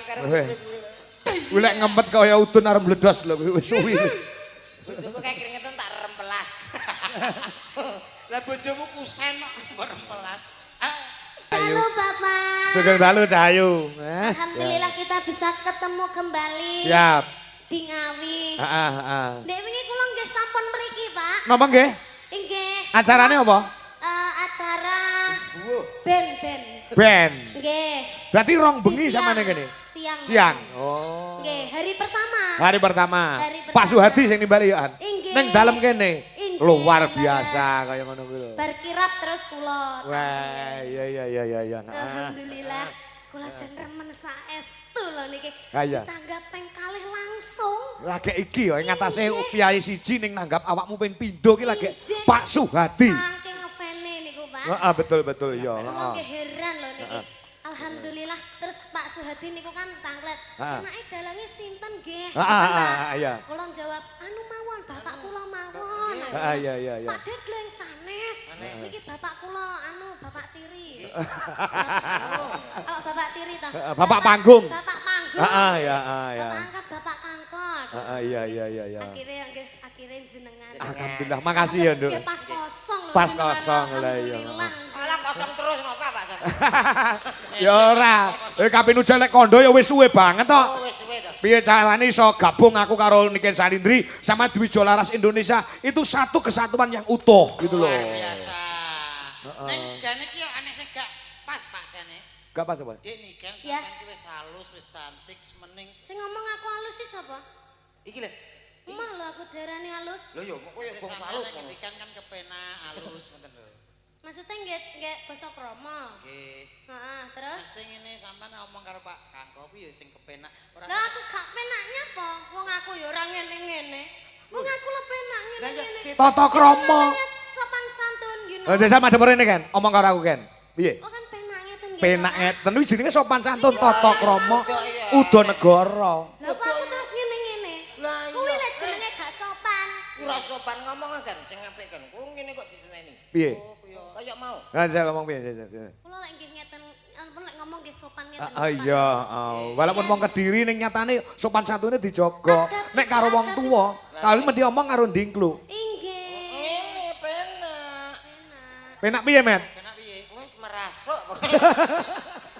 karo bojoku. Golek ngempet kaya udun arep meledos lho wis suwi. Bojoku kayak keringetan tak rempelas. Lah bojomu kusen kok rempelas. Halo Bapak. Sugeng dalu Cahayu. Alhamdulillah kita bisa ketemu kembali. Siap. Di Ngawi. Heeh. Dek wingi kula nggih sampun mriki, Pak. Napa nggih? Nggih. Acarane apa? Acara band. Band. Nggih. Berarti rong bengi Siang. samane kene. Siang. Oh. Nggih, hari pertama. Hari pertama. Hari pertama. Pak Suhadi sing nimbali yo an. Inggih. Ning dalem kene. Inggih, Luar leres. biasa kaya ngono kuwi lho. Bar kirap terus kula. Wah, iya. Alhamdulillah. Kula jen remen saestu lho niki. Ah, iya. Tanggap ping kalih langsung. Lagi iki yo ngatasé piyayi siji ning nanggap awakmu ping pindho ki lagi Inggih. Pak Suhadi. Saking ngefene niku, Pak. Heeh, betul yo. Kula nggih heran lho niki. Alhamdulillah terus Pak Suhadi niku kan tanglet. Enake dalange sinten nggih? Iya. Kula jawab, anu mawon bapak kula mawon. Iya. Pak Ded lho yang sanes. Niki bapak kula anu bapak tiri. Oh, bapak tiri toh. Bapak panggung. Bapak panggung. Iya. Bapak angkat bapak kangkot. Iya. Akhirnya jenengan. Alhamdulillah, makasih ya, Nduk. Nggih, pas kosong lho. Pas jenengan. kosong, lah, iya. Alhamdulillah. Malah kosong terus napa Pak Sam? Ya ora. Kaping ujan lek kondo ya wis suwe banget tok. Oh wis suwe to. Piye carane iso gabung aku karo Niken Salindri sama Dwijo Laras Indonesia itu satu kesatuan yang utuh gitu loh. Luar biasa. Ning jane ki yo aneh sing gak pas Pak jane. Gak pas apa? Dek nih kan Ya. sampean ki wis halus, wis cantik, semening. Sing ngomong aku halus sih sapa? Iki lho. Emah lho aku darani halus. Lho yo kok koyo bong halus ngendikan kan kepenak halus ngoten lho. Maksudnya nggak basa krama. Nggih. Heeh, terus? Mesti ngene sampean ngomong karo Pak Kang Kopi ya sing kepenak. Ora Lah aku gak penaknya apa? Wong aku ya ora ngene-ngene. Wong aku lho penak Lah ya, ngene-ngene. Tata krama. Sopan santun you know. Oh, jasa madhep rene kan, omong karo aku kan. Piye? Oh kan penak ngeten nggih. Penak Pak. ngeten kuwi jenenge sopan santun tata krama iya. uda negara. Lah kok aku terus ngene-ngene. Lah Kuwi iya. lek jenenge gak sopan. Ora sopan ngomong kan sing apik kan. Kok ngene kok diseneni. Piye? Kayak mau. Nah, saya ngomong piye? Kula lek nggih ngeten ampun lek ngomong nggih sopan ngeten. Iya, walaupun wong Kediri ning nyatane sopan santune dijaga. Nek karo wong tuwa, kali mesti omong karo ndingklu. Inggih. Ngene penak. Penak. Penak piye, Met? Penak piye? Wis merasuk.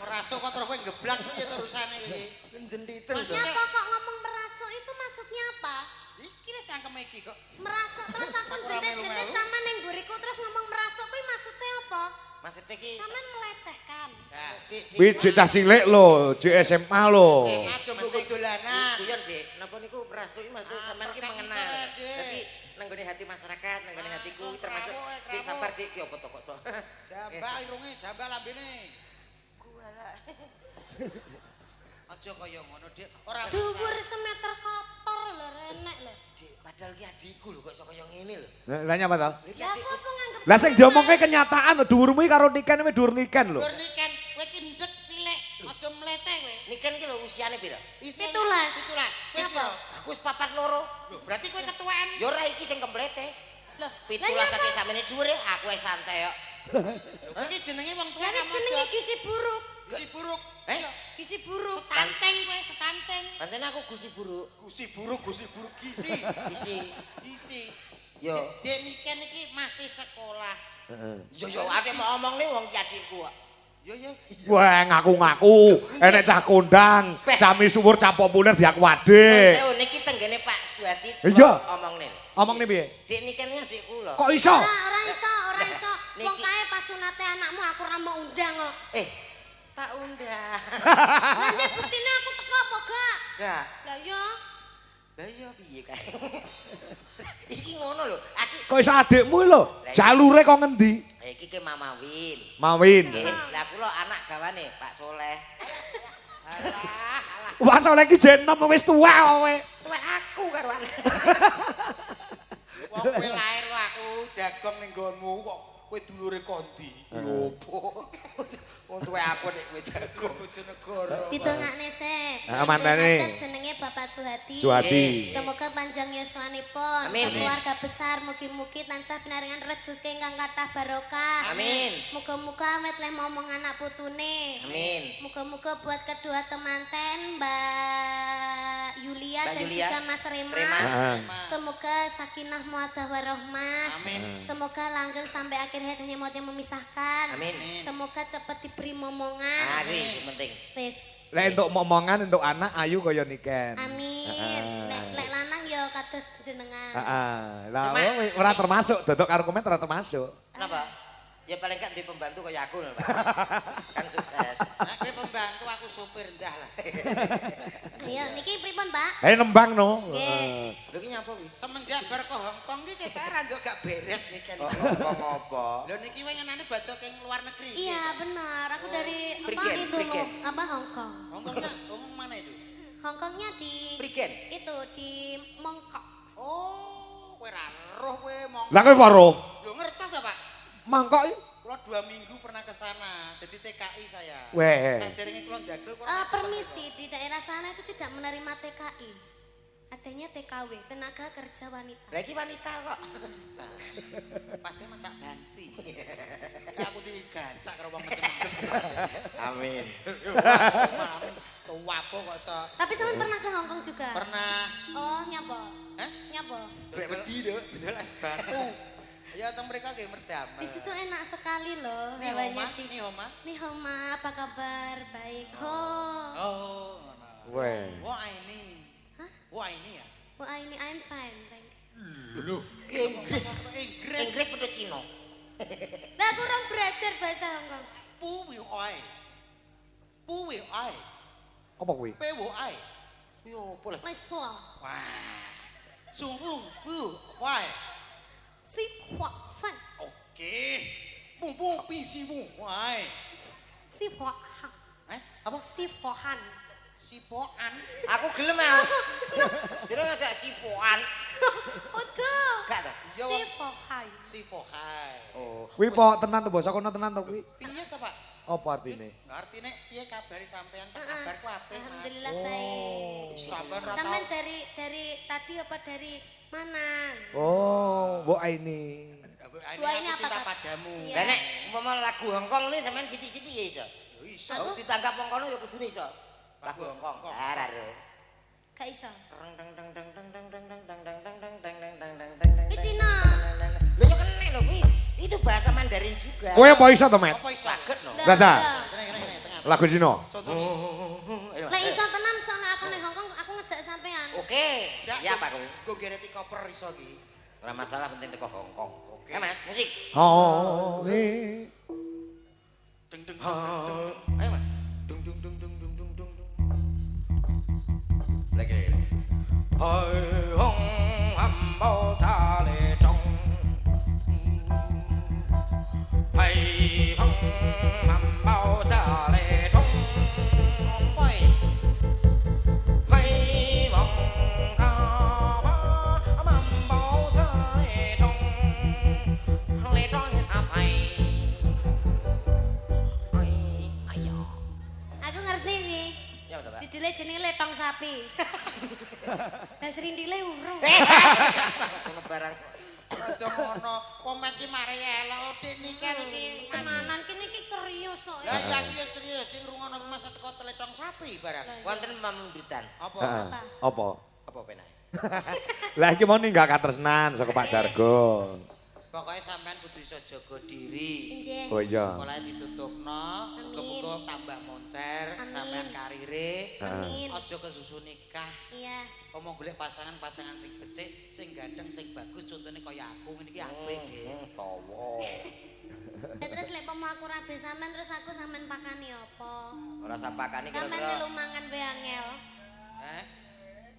Merasuk kok terus kowe geblak piye terusane iki? Jenditen. Maksudnya apa kok ngomong merasuk itu maksudnya apa? Iki lho cangkem iki kok. Merasuk terus aku jendet-jendet sama neng buriku terus ngomong merasuk kuwi maksudnya apa? Maksudnya iki Sampean melecehkan. Nah, Kuwi jek cah cilik lho, jek SMA lho. aja mbok dolanan. Guyon, Dik. Napa niku merasuki maksud sampean iki mengenal. Dadi nenggone hati masyarakat, nenggone hatiku termasuk Dik sabar Dik ki apa to kok so. Jambak irunge, jambak lambene. Kuala. Aja kaya ngono, Dik. Ora Dhuwur semeter kotor lho renek lho. Dik, padahal ki adikku lho kok iso kaya ngene lho. Lah nyapa to? Iki Ya adikku. aku apa nganggep Lah sing diomongke kenyataan lho, dhuwurmu iki karo Niken kuwi dhuwur Niken lho. Dur niken, kowe ki ndek cilik, aja mlete kowe. Niken ki lho usiane pira? Isine 17. 17. Kowe Apa? Aku wis 42. Lho, berarti kowe ketuaan. Ya ora iki sing kemplete. Loh, 17 lah sak samene dhuwure aku wis santai kok. Lho, iki jenenge wong tuwa Lah ra jenenge gizi buruk. Gizi buruk. Eh? Gizi buruk. Stunting kowe, stunting. Pancen aku gusi buruk. Gusi buruk gizi. Isi. Gizi. Yo. Dek niken iki masih sekolah. Yo ate mau omong nih wong ki adikku kok. Yo yo. Wah, ngaku-ngaku, enek cah kondang, cah misuwur, cah populer diaku ade. Saya niki tenggene Pak Suhadi. Iya. Omong nih. Omong nih piye? Dik niken iki adikku lho. Kok iso? Ora iso. Wong Niki. kae pas sunate anakmu aku ora mau undang kok. Tak undang. Lah nek buktine aku teko apa gak? Gak. Lah yo. Lah iya piye kae. Iki ngono lho. Aku Kok iso adikmu lho? Jalure kok ngendi? iki ke Mama Win. Mawin. Lah kula anak gawane Pak Soleh. Alah. Wah, soalnya iki jen nom wis tuwa kowe. Tuwek aku karo anak. Wong kowe lair kok aku jagong ning nggonmu kok kowe dulure kondi. Yo opo? tuwe aku nek kowe jago Bojonegoro. Ditongakne sik. Mantene. Jenenge Bapak Suhadi. Suhadi. Semoga panjang yuswanipun. Amin. Keluarga besar mugi-mugi tansah pinaringan rezeki ingkang kathah barokah. Amin. Muga-muga awet leh momong anak putune. Amin. Muga-muga buat kedua temanten Mbak Yulia dan Yulia. juga Mas Rema. Heeh. Semoga sakinah muadah warahmah. Amin. Semoga langgeng sampai akhir hayat hanya maut yang memisahkan. Amin. Semoga cepat diberi Ah, momongan. kuwi sing penting. Wis. Lek untuk momongan untuk anak ayu kaya niken. Amin. Lek lanang ya kados jenengan. Heeh. Lah Cuma- ora termasuk dodok karo komen ora termasuk. Kenapa? Ya paling kan di pembantu kaya aku lho, Pak. Kan sukses. Nek kowe pembantu aku supir ndah lah. Ayo niki pripun, Pak? Nembang no. Nggih. Lho ki nyapa kuwi? Semenjak bar ke Hongkong iki kita randok gak beres nih kan. Ngopo-ngopo. Lho niki wengenane badhe ke luar negeri. Iya benar, aku dari apa Prigen, itu Prigen. loh, apa Hongkong. Hongkongnya ngomong mana itu? Hongkongnya di Prigen. itu di Mongkok. Oh, kowe ra roh kowe mong. Lah kowe paro. Lho ngertos ta, Pak? Mangkok iki. Kula 2 minggu pernah ke sana, jadi TKI saya. Weh. Saderenge kula ndadul Permisi, di daerah sana itu tidak menerima TKI. Adanya TKW, tenaga kerja wanita. Lah iki wanita kok. Pas kowe macak ganti. Aku digacak karo wong macem-macem. Amin. Tua apa kok iso. Tapi sampean pernah ke Hongkong juga? Pernah. Oh, nyapa? Hah? Nyapa? Lek wedi lho. Bedol es batu. Ya teng mereka kayak merdamai. Di situ enak sekali loh. Nih hawanya Oma, di- nih Oma. Nih Homa, apa kabar? Baik. Oh, Weh. wah ini. Hah? Wah ini ya. Wah ini I'm fine, thank you. Loh, Inggris. Inggris. Inggris padha Cina. Lah kurang belajar bahasa Hongkong. Puwi oi. Puwi oi. Apa kuwi? Pewo oi. Yo opo lah. Nice one. Wah. Sungguh, fu, why? Si Hua Fan. Oke. Bung bung pisi bung, why? Si Hua Han. Apa? Si Hua Han. Sipoan. Aku gelem ah. Sira ngajak sipoan. Udah. Gak ta? Yo. Si Hua Hai. Sipohai. Oh. Kuwi po tenan to basa kono tenan to kuwi. Piye to, Pak? Apa artine? Artine piye kabari sampean? Kabarku apik, Mas. Alhamdulillah baik. Sampean ora Sampean tau. dari tadi apa dari mana? Oh, Mbok Aini. Wah, ini Aku apa, cinta Kak? padamu. Iya. Lah nek umpama lagu Hongkong ini sampean sithik-sithik ya iso. Yo iso. Aku ditangkap wong kono ya kudune iso. Lagu Hongkong. Ora ro. Gak iso. Teng teng teng teng teng teng teng teng teng teng teng teng teng teng teng teng teng. Kuwi Cina. Lho ya kene lho kuwi. Itu bahasa Mandarin juga. Kowe apa iso to, Met? Apa iso? Saged no. Ndak, Gaza. ndak. Kene tengah. Lagu Cina. Contoh. Ayo. Lah iso tenan soalnya aku ning Hongkong aku ngejak sampean. Oke. Ya Pak kuwi. Go gereti koper iso iki. Ora masalah penting teko Hongkong. Oke Mas, musik. Oh, Deng deng. Ayo Mas. Dung dung dung dung dung dung dung. Lagi. Hai hong ham bao ta le trong. Hai hong ham bao ta le trong. Poi. Hai mong ca ba ham bao ta le trong. Le trong như sao phải. Hai ayo. Aku ngerti nih. Ya betul Pak. Judulnya jenenge letong sapi. Lah serindile urung. Ono barang. Aja ngono. Komen ki mari elok dik nikah iki. Tenanan kene iki serius kok. Lah ya iki ya serius sing ngrungokno masa teko teletong sapi barang. Wonten pamundhutan. Apa? Apa? Apa penae? Lah iki mau ninggak katresnan saka Pak Dargo. Pokoknya sampean kudu iso jaga diri. Nggih. Oh iya. Sekolah ditutupno, muga-muga tambah moncer, Amin. sampean karire. Amin. Aja kesusu nikah. Iya. Omong golek pasangan-pasangan sing becik, sing gandeng, sing bagus, contohnya kaya aku ngene iki apik, Dik. Tawa. Ya terus lek pomo aku rabe sampean terus aku sampean pakani apa? Ora sapakane Sampean kira-kira. melu mangan wae angel.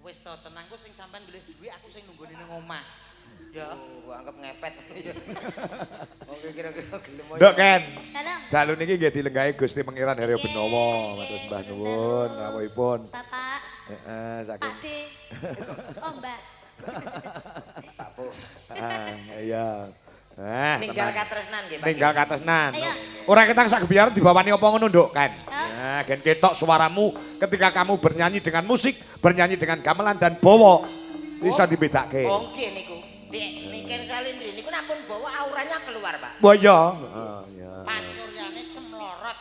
Wis to tenang ku sing sampean golek duit, aku sing nunggone ning omah. Ya. Gua anggap ngepet. Oke kira-kira gelem aja. Nduk Ken. Dalam. Dalu niki nggih dilenggahi Gusti Pangeran Haryo Benowo, matur Mbah nuwun rawuhipun. Bapak, Heeh, Pak saking D. Oh, Mbak. Tapo. iya. Ninggal katresnan nggih, Pak. Ninggal katresnan. Ayo. Ora ketang sak biar dibawani apa ngono, Nduk, kan? Nah, gen ketok suaramu ketika kamu bernyanyi dengan musik, bernyanyi dengan gamelan dan bawa bisa dibedake. Oh, nggih niku. Niken Salindri niku nampun bawa auranya keluar, Pak. Wah iya. Mas Suryane cemlorot.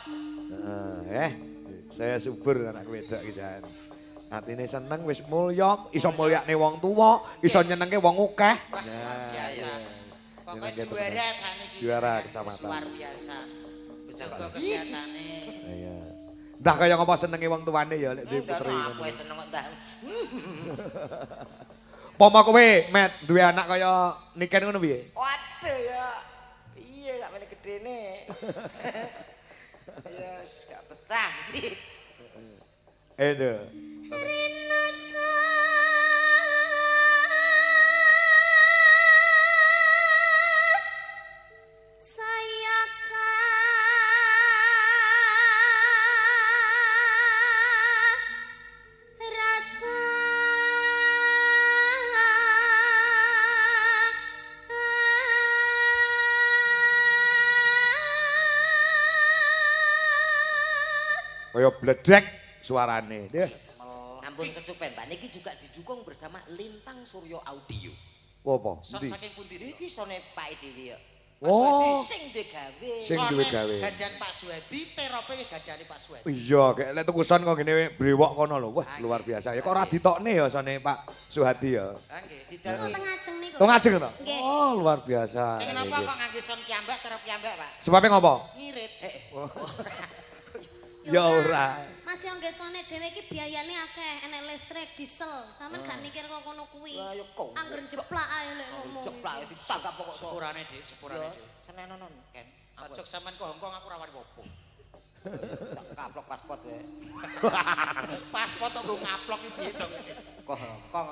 Saya subur anak wedok iki jan. Atine seneng wis mulya, iso mulyakne wong tuwa, iso nyenengke wong akeh. Biasa. Pokoknya juara saniki. Juara kecamatan. Luar biasa. Jaga kesehatane. Iya. Ndah kaya ngapa senenge wong tuane ya lek duwe putri. Aku wis seneng kok ndak. Poma kowe met duwe anak kaya Niken ngono piye? Waduh ya. Iya gak meneh gedene. Ya gak betah. Aduh. Kaya bledek suarane. Ampun kesupen, Pak. Niki juga didukung bersama Lintang Suryo Audio. Apa? Son Endi? saking pundi Iki sone Pak Dewi ya. Oh. Sing duwe gawe. Sing duwe gawe. Ganjan Pak Suwedi, terope ganjane Pak Suwedi. Iya, kayak lek tuku son kok ngene brewok kono lho. Wah, luar biasa. Ya kok ora ditokne ya sone Pak Suhadi ya. Nggih. Didal Oh, tengah ajeng niku. Tong ajeng to? Nggih. Oh, luar biasa. Kenapa kok ngangge son piyambak terus piyambak, Pak? Sebabnya ngopo? Ngirit. Ya ora. Mas yo ngesone dhewe iki biayane akeh, enek listrik, diesel. Sampeyan gak mikir kok kono kuwi. Lah yo kok. Angger jeplak ae lek ngomong. Jeplak ditangkap pokok Sepurane, Dik, sepurane, Dik. senenonon Ken. Sajok sampean ke Hongkong aku ora wani popo. Tak kaplok paspor wae. Paspor tok nggo ngaplok iki piye to? Kok kok.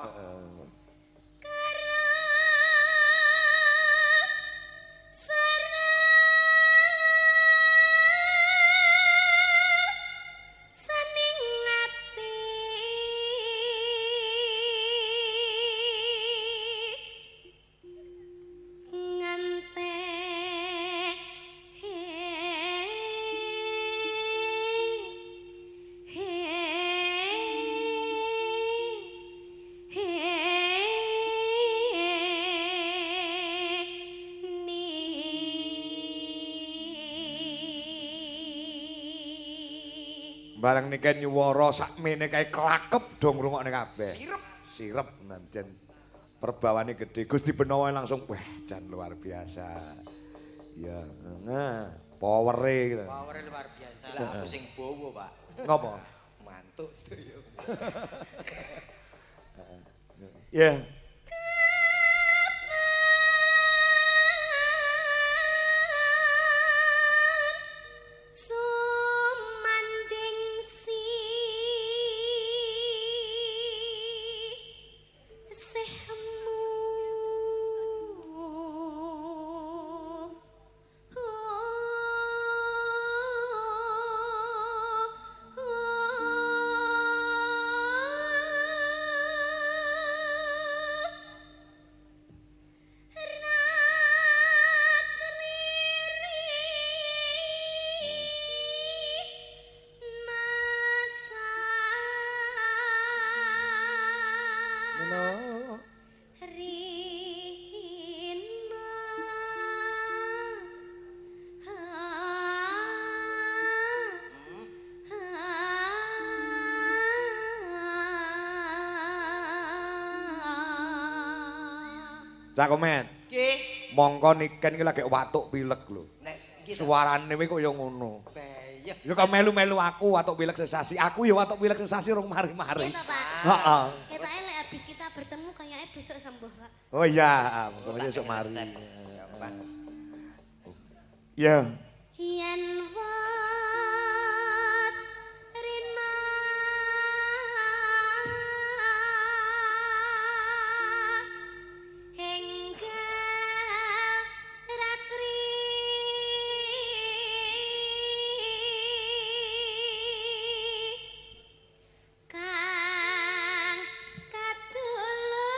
Barang Niken nyuwara sakmene kae klakep dong ngrungokne kabeh. Sirep. Sirep nanjen perbawane gede. Gusti Benowo langsung wah jan luar biasa. Ya, nah, powere gitu. Powere luar biasa. Lah aku sing bowo, Pak. Ngopo? Mantuk sedaya. Ya. Cak Komen. Nggih. Mongko Niken iki lagi watuk pilek lho. Nek iki Suarane kuwi kaya ngono. bayah. Ya kok melu-melu aku watuk pilek sesasi. Aku ya watuk pilek sesasi rong mari-mari. Gitu, Pak. Heeh. Ketake lek habis kita bertemu kayaknya besok sembuh, Pak. Oh iya, pokoknya esuk mari. Gampang. Ya. Yen was rina enggal ratri kang kadulu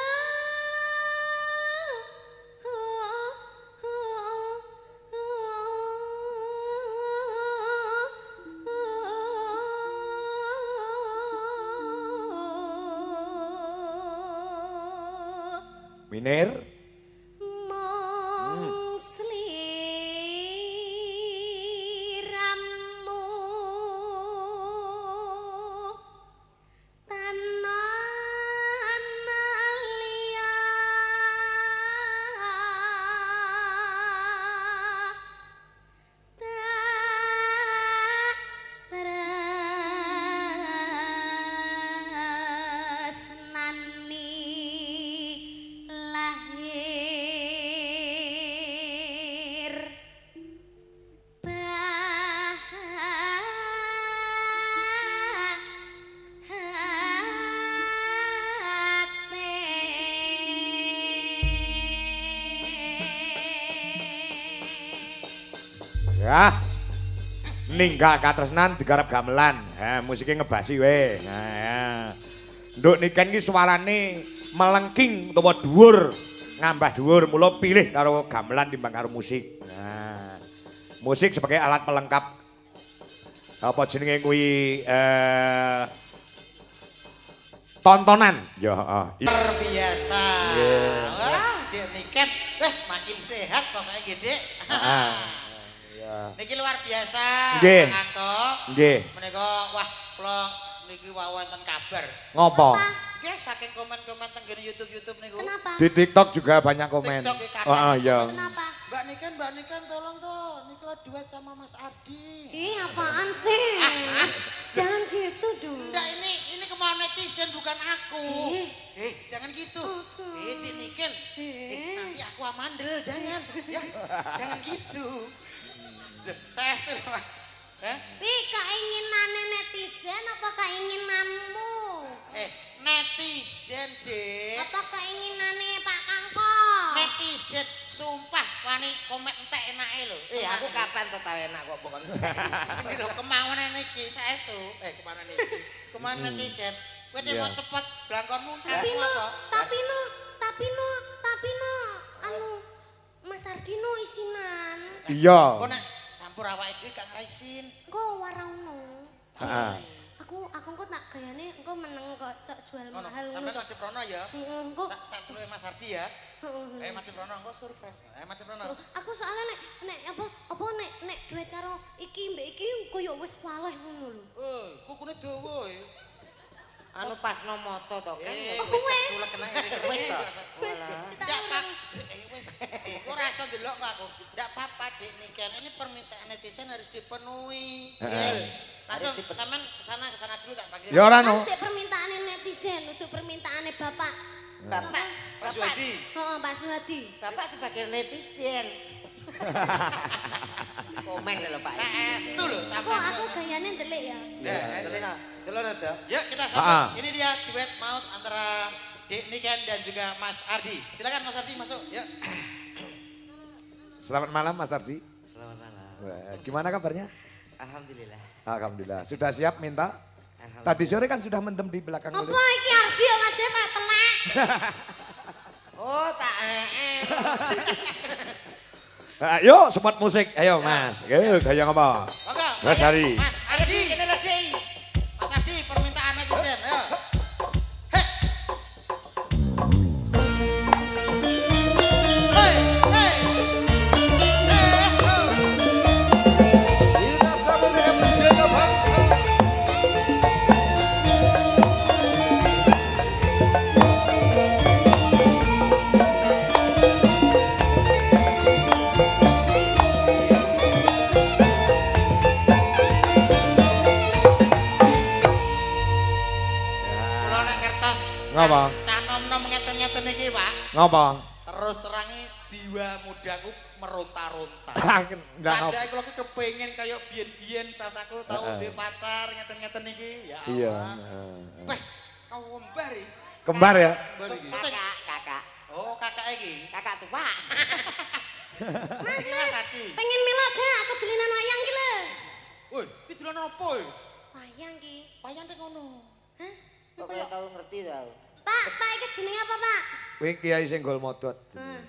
Minir. Mong sliramu tanan liya tresnani lahir Ya. Ninggal katresnan digarap gamelan. Ha, musiknya ngebasi we. Nah, ya. Nduk Niken iki suarane melengking utawa dhuwur, ngambah dhuwur, mula pilih karo gamelan timbang karo musik. Nah, musik sebagai alat pelengkap apa jenenge kuwi tontonan. Ya, heeh. Luar biasa. Yeah. Wah, Dek Niken, makin sehat pokoknya gitu. Heeh. Ya. Niki luar biasa. Nggih. Ngatok. Nggih. Menika wah kula niki wonten kabar. Ngopo? Nggih saking komen-komen teng YouTube niku. Kenapa? Di TikTok juga banyak komen. TikTok ya, Heeh, ya. Kenapa? Mbak Niken tolong toh niku duet sama Mas Ardi. Ih, apaan sih? Jangan gitu dong. Enggak ini kemauan netizen bukan aku. Eh. Jangan gitu. Maksud. Dek Niken. Nanti aku amandel jangan. Ya, jangan gitu. Saya setuju. Pi, keinginannya netizen apa keinginanmu? Netizen, Dek. Apa keinginannya Pak Kangkong? Netizen sumpah wani komen entek enake lho. Aku kapan to tau enak kok pokoknya. Ini lho kemauan niki saestu. Kemana niki? Kemauan netizen. Kowe nek mau cepet blangkonmu Tapi aku no, apa? tapi no, anu Mas Ardino isinan. Iya. Kok nek campur awake dhewe gak ngraisin. Engko warauno. Heeh. Aku kok tak gayane engko meneng kok sok jual Ngono. mahal Sampe ngono. madhep rono ya. Heeh, engko Tak celuk Mas Ardi ya. heeh. Madhep rono engko surprise. Madhep rono. Aku soalnya nek duet karo iki mbek iki koyo wis waleh ngono lho. Kukune dawa ya. Anu pas no moto to kan. Wes. Kula kena Wes to. Wis, Walah. Ndak pak. Wis. Ora iso ndelok kok aku. Ndak apa-apa Dik Niken. Ini permintaan netizen harus dipenuhi. Nggih. Langsung sampean ke sana dulu tak panggil. Ya ora Kan no. sik permintaane netizen untuk permintaane Bapak. Bapak, Pak Suwadi. Heeh, Pak Suwadi. Bapak sebagai netizen. Komen lho Pak. Estu lho Kok sampean. aku gayane ndelik ya. Celana to. Yuk kita sambut. Ini dia duet maut antara Dik Niken dan juga Mas Ardi. Silakan Mas Ardi masuk. Yuk. Selamat malam Mas Ardi. Selamat malam. Wah, gimana kabarnya? Alhamdulillah. Alhamdulillah. Sudah siap minta? Tadi sore kan sudah mendem di belakang Apa mulut. iki Ardi kok aja kayak telek. Oh, tak Ayo sempat musik. Ayo Mas. Ayo gaya ngapa? Monggo. Mas Ardi. Mas Ardi. Ini lho, Dik. Mas Ardi permintaan netizen. Ayo. Hei. Hei, hei. Kita sambut dengan bendera bangsa. Kula nek kertas Ngapa? canom-nom ngeten-ngeten iki, Pak. Ngapa? Terus terangi jiwa mudaku meronta-ronta. Ndak ngapa. Sajake kula ki kepengin kaya biyen-biyen pas aku tau Heeh. duwe pacar ngeten-ngeten iki. Ya Iya. Allah. Weh, kau kembar iki. Kembar ya? Kembar iki. Kakak. Oh, kakak iki. Kakak tua. Iki Mas Adi. Pengen melok gak aku dolinan wayang ki lho. Woi, iki dolan apa iki? Wayang ki. Wayang ning ngono. Hah? Kok kaya tau ngerti tau. Pak iki jenenge apa, Pak? Kuwi kiai sing gol modot. Hmm.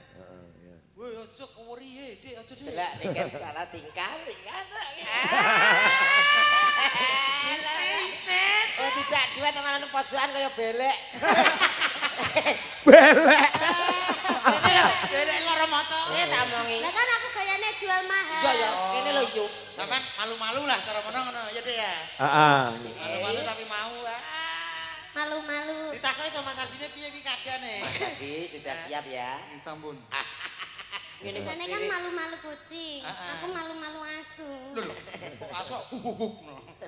Woi, aja keweri Dik, aja Dik. Delak nek kan salah tingkah kan. Oh, tidak dua teman anu pojokan kaya belek. Belek. lho. Dek lara moto. Tak omongi. Lah kan aku gayane jual mahal. Iya ya, kene lho yo. Sampeyan malu-malu lah cara ngono ya Dek ya. Heeh. Malu-malu tapi mau. Malu-malu. Ditakoki to Mas Ardine piye iki kajiane? Jadi sudah siap ya. Sampun. Ngene kok. Ini kan malu-malu kucing. Aku malu-malu asu. Lho, kok aso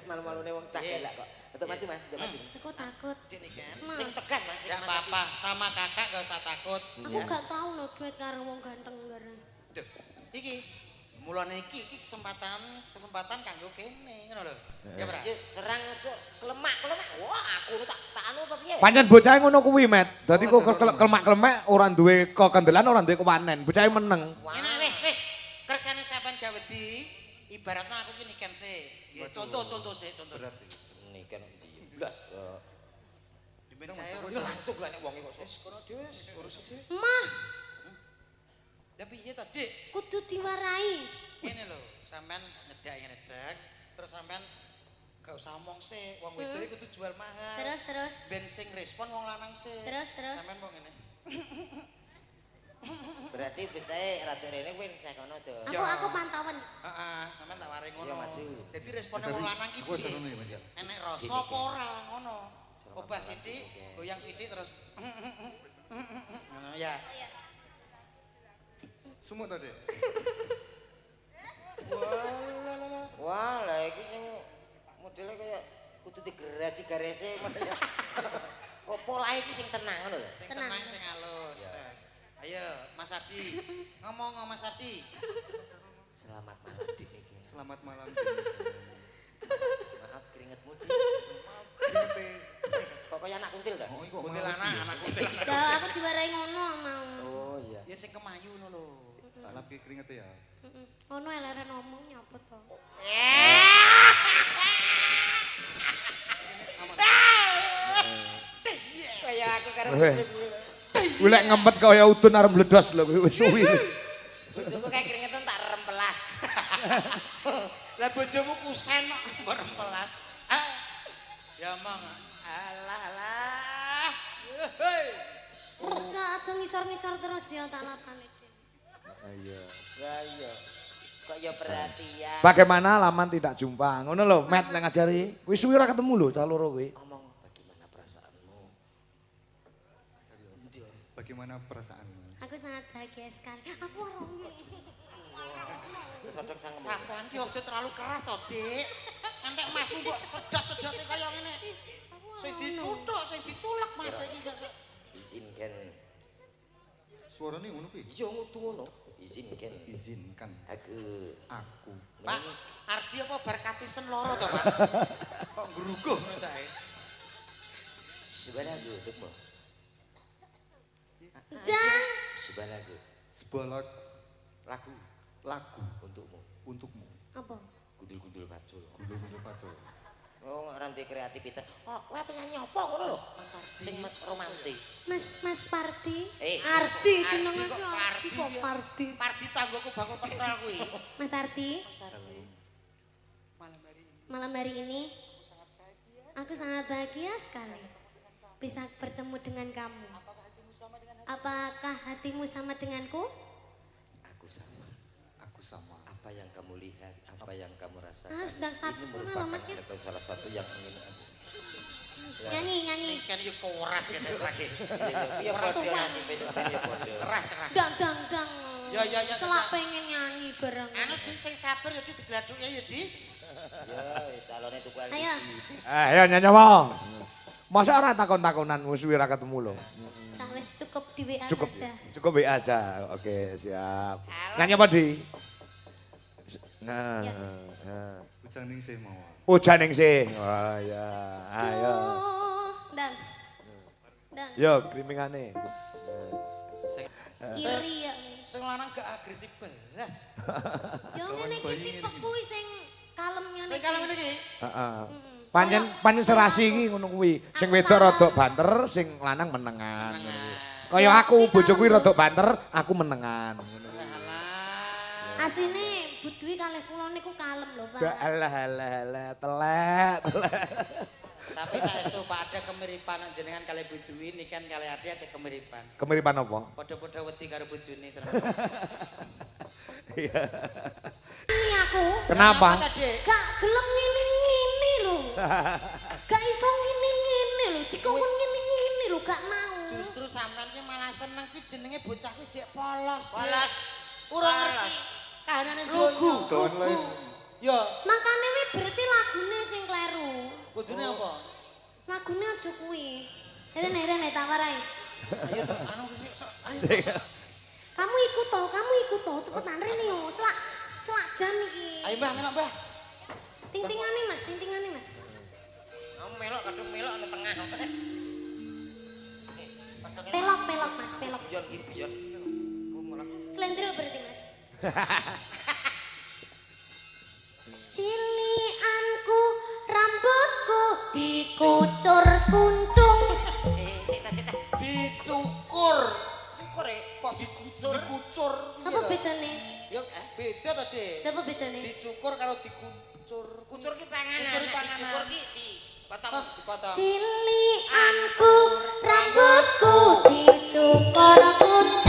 Malu-malune wong cah elak kok. Betul maju Mas, coba maju. Aku takut. Dek Niken. Sing tegas Mas. Tidak apa-apa, sama kakak gak usah takut. Aku gak tahu loh duit karo wong ganteng gara. Duh, iki mulane iki kesempatan kanggo kene ngono lho. Ya Bra. Serang kelemak. Wah, aku tak anu apa piye? Pancen bocah ngono kuwi, Met. Dadi kok kelemak-kelemek ora duwe kekendelan, ora duwe kewanen. Bocah meneng. Enak wis. Kersane sampean gawe di ibaratnya aku ki niken sih. Contoh sih, contoh. Ini kan 17. Dimen Yo langsung lah nek wonge kok. wis kono dhewe urus dhewe. Mah, Ya piye to, Dik? kudu diwarai. Ngene lho, sampean nyedak, terus sampean gak usah omong sih, wong wedok kudu jual mahal. Terus. Ben sing respon wong lanang sih. Terus. Sampean kok ngene. Berarti becae ratu rene kuwi saya kono to. Aku pantauan. Heeh, sampean tak waring ngono. Ya, maju. Dadi responnya wong lanang ki Aku aja piye? ngono ya Mas ya. Enek rasa apa ora ngono. Obah sithik, goyang sithik terus. Ngono ya. Sumuk to, Dek. Wah, lah iki sing modele kaya kudu digerati garese modele. Polahe iki sing tenang ngono lho. Sing Tenang. tenang, sing halus. Ayo, Mas Adi. Ngomong Mas Adi. Selamat malam Dik niki. Selamat malam. Maaf keringetmu Dik. Keringetnya. Kok kaya anak kuntil ta? Oh, iki kok Kuntilanak anak kuntil. Dah aku diwarai ngono mau. Oh iya. Ya sing kemayu ngono lho. tak lapi keringetnya ya. Ngono elere ngomong nyapa to. Kaya aku karo Weh. Kuwi lek ngempet kaya udun arep mledos lho kuwi wis suwi. bojoku kayak keringetan tak rempelas. Lah bojomu kusen kok merempelas. Ya mong. Alah. Hei. Aja ngisor-ngisor terus ya tak lapane. Iya. Lah iya. Kok ya perhatian. Bagaimana laman tidak jumpa? Ngono lho, Met lek ngajari. Wis suwi ora ketemu lho cah loro kuwi. Ngomong bagaimana perasaanmu? Bagaimana perasaanmu? Aku sangat bahagia sekali. Aku orangnya. Sodok sang Sampean ki aja terlalu keras to, Dik. Entek masmu kok sedot-sedote kaya ngene. Sing dituthuk, sing diculek Mas iki kok. izinkan. Suaranya ngono kuwi. Iya ngutu ngono. Izinkan. Izinkan Aku. Pak, Ardi apa bar katisen loro to, Pak? Kok ngruguh ngono sae. Subhanahu wa Dan Subhanahu. sebuah Lagu lagu untukmu. apa? Gundul-gundul pacul. Gundul-gundul pacul. Oh, rantai kreativitas. Oh, kowe penyanyi apa ngono lho? Sing romantis. Mas Parti. Arti jenenge kok Arti Parti kok ya? Parti. Parti tanggoku bangun pentral kuwi. Mas Arti, Malam hari ini malam hari ini aku sangat bahagia sekali bisa bertemu dengan kamu. Apakah hatimu sama denganku? Aku sama. Aku sama. Apa yang kamu lihat, apa yang kamu rasakan. Ah, sedang saat ini sempurna merupakan loh, Mas, ya. ada salah satu yang ingin aku. Nyanyi. kan yo koras kene lagi. Iya, podo nyanyi ben podo. Keras. Dang. Ya. Selak pengen nyanyi bareng. Anu Di sing sabar yo digladhuke ya, Di. Ya, calonnya tuku LPG. Ayo, Ayo nyanyi wong. Masa ora takon-takonan wis suwi ora ketemu lho. tak wis cukup di WA Cukup. saja. Cukup WA aja. Oke, siap. Nyanyi apa, Di? Nah. Ya. Ujang ning sih mau. Hujan ning sing. Wah, ya. Ayo. Oh, Dan. Yo, krimingane. Iri ya. Sing lanang gak agresif belas. Yo ngene iki tipe kuwi sing kalemnya Sing kalem iki. Heeh. Pancen serasi iki ngono kuwi. Sing wedok rada banter, sing lanang menengan. ngono kuwi. Kaya aku bojoku rada banter, aku menengan ngono kuwi. Asine Bu Dwi kalih kula niku kalem lho, Pak. Alah, telek. Tapi saestu Pak ada kemiripan jenengan kali Bu Dwi Niken kali Ade ada kemiripan. Kemiripan apa? Padha-padha wedi karo bojone terus. Iya. Ini aku. Kenapa? Gak gelem ngene-ngene lho. Gak iso ngene-ngene lho. Dikongkon ngene-ngene lho gak mau. Justru sampean ki malah seneng ki jenenge bocah ki jek polos. Polos. Kurang ngerti kahanane lugu. Ya. Makane wi berarti lagune sing kleru. Kudune apa? Lagune aja kuwi. Rene tak warai. Ayo to anu Kamu ikut toh, cepetan rene yo. Selak jam iki. Ayo Mbah, melok Mbah. Ting-tingane Mas. Kamu melok kadung melok ana tengah. Pelok Mas, pelok. Pion iki pion. Ku melok. Slendro berarti Mas. Cilianku rambutku dikucur kuncung. Sita. Dicukur. Cukur Kok dikucur? Dikucur. Apa bedane? Yo beda to, Dik. Apa bedane? Dicukur karo dikucur. Kucur ki panganan. Kucur panganan. Cukur ki dipotong. Dipotong. Cilianku rambutku dicukur kuncung.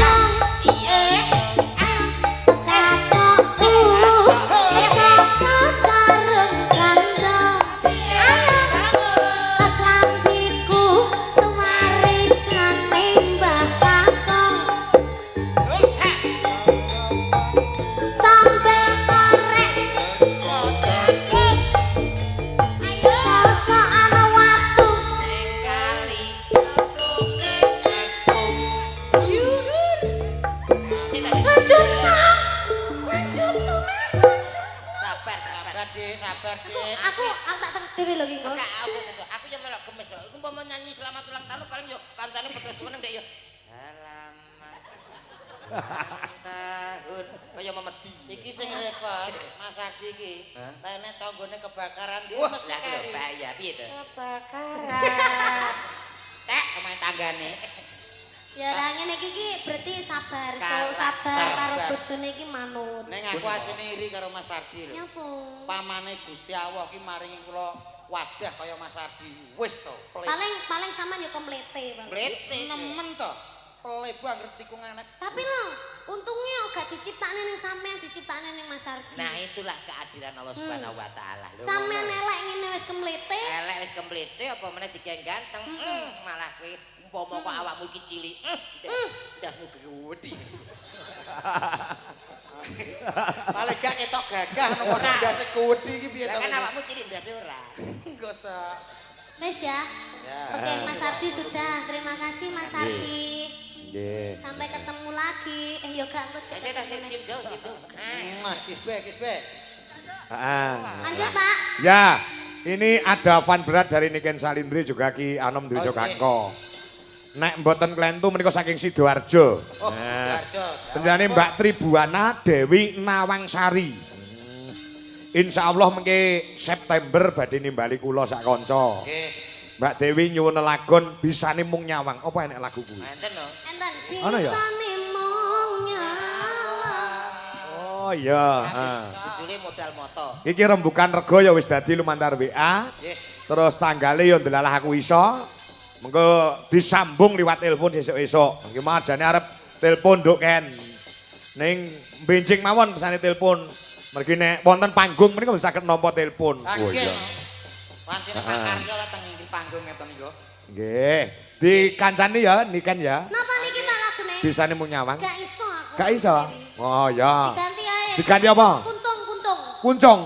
Sabar, Dik. Aku tak dhewe lho iki. Aku yang melok gemes. Iku umpama nyanyi selamat ulang tahun paling yo kancane padha seneng ndek yo. Selamat ulang tahun. Kaya memedi. Iki sing repot, Mas Adi iki. Lene tanggane kebakaran dia Wah, mesti lah keri. lho bahaya piye to? Kebakaran. Tek pemain tanggane. Ya lah ngene iki berarti sabar, Sabar. sabar karo bojone iki manut. Ning aku asine iri karo Mas Adi lho. Nyapa? Pamane Gusti Allah ki maringi kula wajah kaya Mas Adi. Wis to, pelit. Paling sampean yo komplete, Bang. Blete. Nemen to. Pelit banget ngerti ku nganek. Tapi lho, untungnya gak diciptakne ning sampean, diciptakne ning Mas Ardi. Nah, itulah keadilan Allah Subhanahu wa taala. Lho. Sampean elek ngene wis komplete. Elek wis komplete apa meneh digeng ganteng. Malah kowe umpama kok awakmu iki cilik. Ndasmu gede. Paling gak ketok gagah nopo ndase kuwedi iki piye Lah to? kan awakmu cilik ndase ora. Gosok. Wis ya. Oke, Mas Ardi sudah. Terima kasih Mas Ardi. Nggih. Sampai ketemu lagi. Yo gak engko Saya tak sim jauh gitu. Kisbe. Heeh. Lanjut, Pak. Ya, ini ada fan berat dari Niken Salindri juga Ki Anom Dwi Jogangko. Nek mboten klentu menika saking Sidoarjo. Oh, Sidoarjo. Penjane Mbak Tribuana Dewi Nawangsari. Insya Allah mengke September badhe nimbali kula sak kanca. Nggih. Mbak Dewi nyuwun lelagon bisane mung nyawang. Apa enek lagu kuwi? Enten no. Enten Ana ya? bisane mung nyawang. Oh iya, heeh. Judulnya modal moto. Iki rembukan rego ya wis dadi lumantar WA. Nggih. Terus tanggale ya ndelalah aku iso. Mengko disambung liwat telepon esuk-esuk. Nggih mah jane arep telepon nduk Ken. Ning benjing mawon pesane telepon. Mergi nek wonten panggung menika bisa saged nampa telepon. Oh iya. Pancene Pak Karyo lah teng inggil panggung ngeten niku. Nggih. Dikancani ya Niken ya. Napa niki tak lagune? Bisane mung nyawang. Gak iso aku. Gak iso. Oh ya. Diganti ae. Diganti apa? Kuncung. Kuncung.